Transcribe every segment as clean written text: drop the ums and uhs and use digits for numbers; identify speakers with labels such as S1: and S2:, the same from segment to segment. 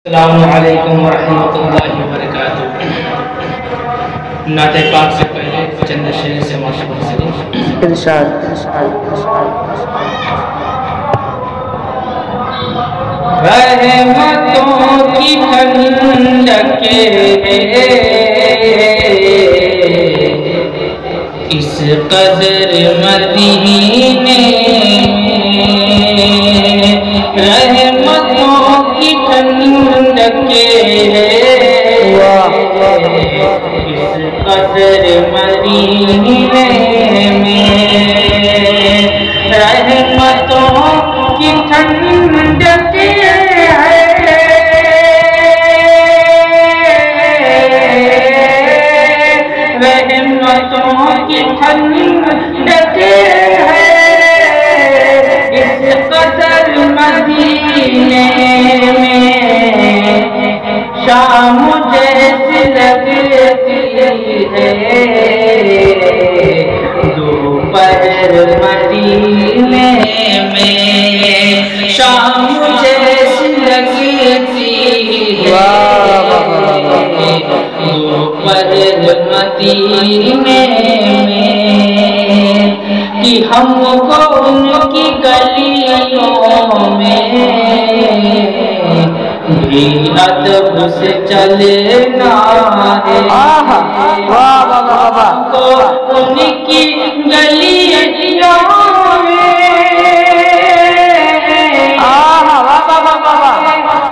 S1: السلام علیکم ورحمۃ اللہ وبرکاتہ۔ نعت پاک سے پہلے چند شعر سے مشغول کریں۔
S2: ارشاد۔
S1: رحمتوں کی ٹھنڈک اس قدر مدینے رحمتوں کی ٹھنڈک اس قدر مدینے میں رحمتوں کی ٹھنڈک رحمتوں کی ٹھنڈک اس قدر مدینے میں شام جیسی لگتی ہے دوپہر مدینے میں شام جیسی لگتی ہے دوپہر مدینے میں کہ ہم کو ان کی گلیوں میں بھی ادب سے چلنا ہے ہم کو ان کی گلیوں میں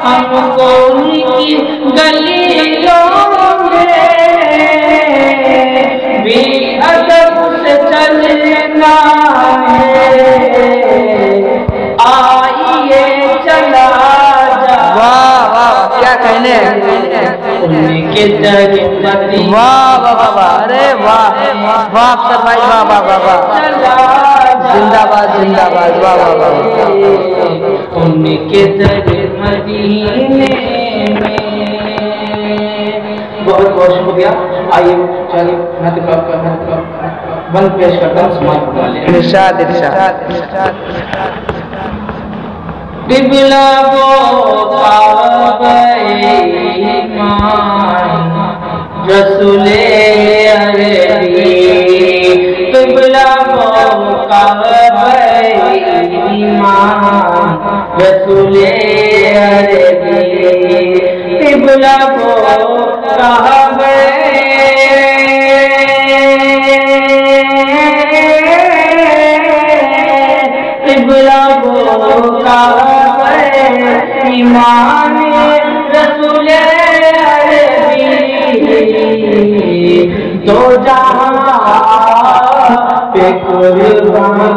S1: ہم کو ان کی گلیوں میں بھی ادب سے چلنا ہے آئیے چلا جا
S2: کیا کہنے
S1: ان کے در مدینے
S2: واہ واہ واہ ارے واہ واہ افسر بھائی واہ واہ واہ واہ زندہ باد زندہ باد واہ واہ واہ
S1: ان کے در مدینے میں بہت بہت شکریہ۔ آئیے چلیے بند پیش کرتا ہوں سماعت فرما لیں۔
S2: ارشاد ارشاد
S1: قبلہ وہ کعبہ ایمان رسول عربی قبلہ وہ کعبہ ایمان رسول عربی قبلہ وہ کعبہ قبلہ وہ کعبہ ایمان رسول عربی دو جہاں پہ قربان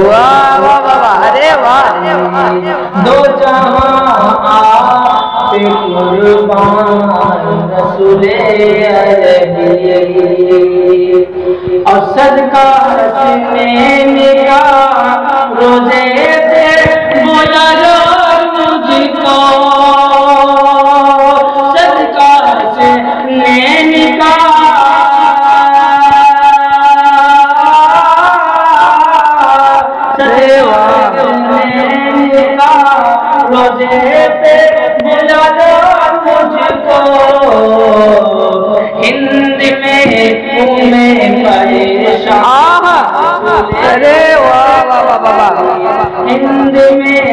S2: واہ واہ واہ ارے واہ
S1: دو جہاں پہ قربان رسول عربی اور صدقہ حسنین کا روزے سے بولا لو مجھ کو صدقہ حسنین کا روزے پہ بلا دو مجھ کو ہند میں ہوں میں پریشان
S2: ارے واہ واہ واہ واہ
S1: ہند میں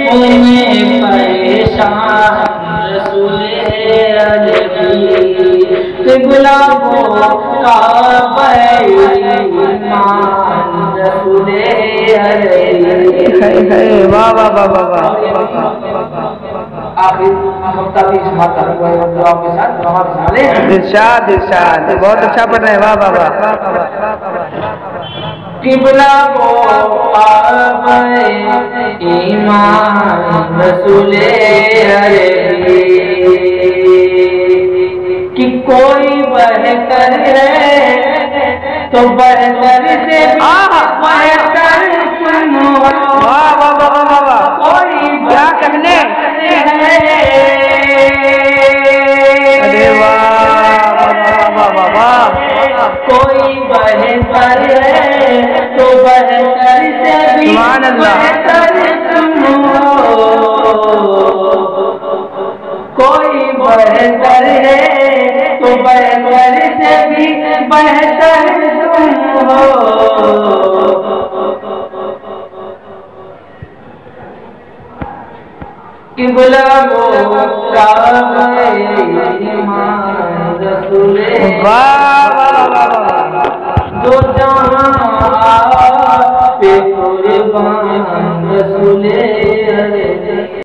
S1: ہوں میں پریشان رسول عربی قبلہ وہ کعبہ ایمان رسول عربی
S2: واہ واہ واہ واہ واہ
S1: آخر ہفتہ بھی سماعت کرنے کو ہے دعاؤں کے ساتھ دعا بسم لیں۔
S2: ارشاد ارشاد بہت اچھا پڑھ رہے ہیں واہ واہ واہ
S1: قبلہ وہ کعبہ ایمان رسول عربی کہ کوئی بہتر ہے تو بہتر سے بہتر سنو
S2: واہ واہ واہ واہ واہ
S1: کوئی
S2: کیا کہنے ارے واہ واہ واہ واہ
S1: کوئی بہتر ہے تو بہتر سے بھی
S2: سبحان اللہ
S1: بہتر سنو بہتر ہے تو بہتر سے بھی بہتر تم ہو کہ غلاموں کا ایمان رسول